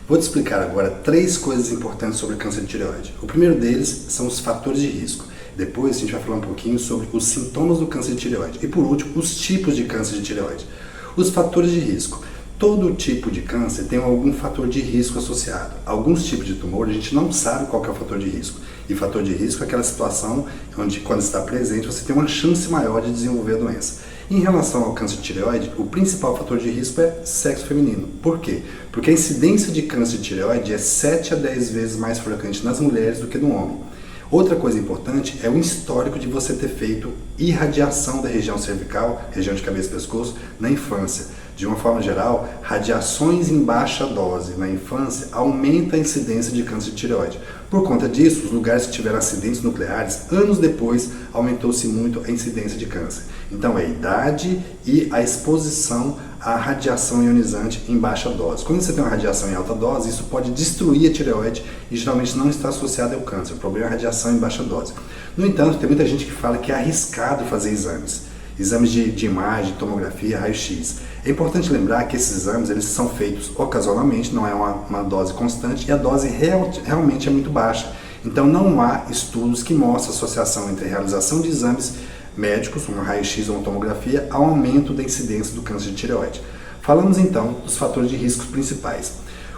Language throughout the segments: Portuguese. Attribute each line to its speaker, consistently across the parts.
Speaker 1: Vou te explicar agora 3 coisas importantes sobre câncer de tireoide. O primeiro deles são os fatores de risco. Depois a gente vai falar um pouquinho sobre os sintomas do câncer de tireoide. E por último, os tipos de câncer de tireoide. Os fatores de risco. Todo tipo de câncer tem algum fator de risco associado. Alguns tipos de tumor a gente não sabe qual que é o fator de risco. E fator de risco é aquela situação onde, quando está presente, você tem uma chance maior de desenvolver a doença. Em relação ao câncer de tireoide, o principal fator de risco é sexo feminino. Por quê? Porque a incidência de câncer de tireoide é 7 a 10 vezes mais frequente nas mulheres do que no homem. Outra coisa importante é o histórico de você ter feito irradiação da região cervical, região de cabeça e pescoço, na infância. De uma forma geral, radiações em baixa dose na infância aumenta a incidência de câncer de tireoide. Por conta disso, os lugares que tiveram acidentes nucleares, anos depois, aumentou-se muito a incidência de câncer. Então é a idade e a exposição à radiação ionizante em baixa dose. Quando você tem uma radiação em alta dose, isso pode destruir a tireoide e geralmente não está associado ao câncer. O problema é a radiação em baixa dose. No entanto, tem muita gente que fala que é arriscado fazer exames de imagem, tomografia, raio-x. É importante lembrar que esses exames eles são feitos ocasionalmente, não é uma dose constante e a dose realmente é muito baixa. Então não há estudos que mostrem associação entre a realização de exames médicos, uma raio-x ou uma tomografia, ao aumento da incidência do câncer de tireoide. Falamos então dos fatores de risco principais.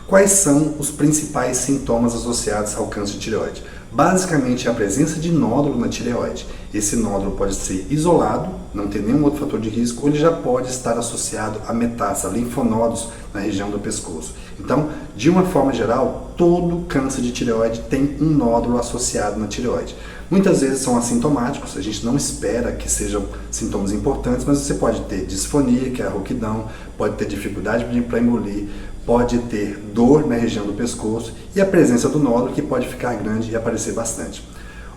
Speaker 1: Quais são os principais sintomas associados ao câncer de tireoide? Basicamente é a presença de nódulo na tireoide. Esse nódulo pode ser isolado, não ter nenhum outro fator de risco, ou ele já pode estar associado a metástase, a linfonodos na região do pescoço. Então, de uma forma geral, todo câncer de tireoide tem um nódulo associado na tireoide. Muitas vezes são assintomáticos, a gente não espera que sejam sintomas importantes, mas você pode ter disfonia, que é a rouquidão, pode ter dificuldade para engolir, pode ter dor na região do pescoço e a presença do nódulo que pode ficar grande e aparecer bastante.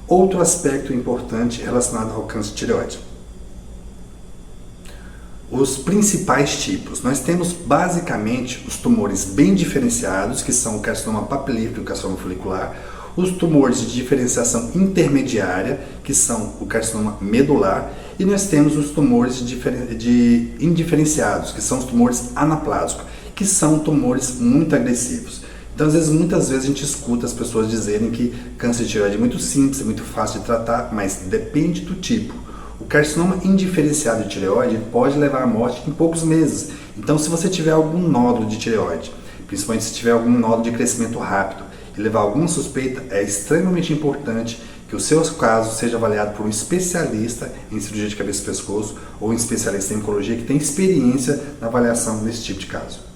Speaker 1: Outro aspecto importante relacionado ao câncer de tireoide. Os principais tipos. Nós temos basicamente os tumores bem diferenciados, que são o carcinoma papilífero e o carcinoma folicular, os tumores de diferenciação intermediária, que são o carcinoma medular, e nós temos os tumores indiferenciados, que são os tumores anaplásicos, que são tumores muito agressivos. Então, muitas vezes a gente escuta as pessoas dizerem que câncer de tireoide é muito simples, é muito fácil de tratar, mas depende do tipo. O carcinoma indiferenciado de tireoide pode levar à morte em poucos meses. Então, se você tiver algum nódulo de tireoide, principalmente se tiver algum nódulo de crescimento rápido e levar alguma suspeita, é extremamente importante que o seu caso seja avaliado por um especialista em cirurgia de cabeça e pescoço ou um especialista em oncologia que tem experiência na avaliação desse tipo de caso.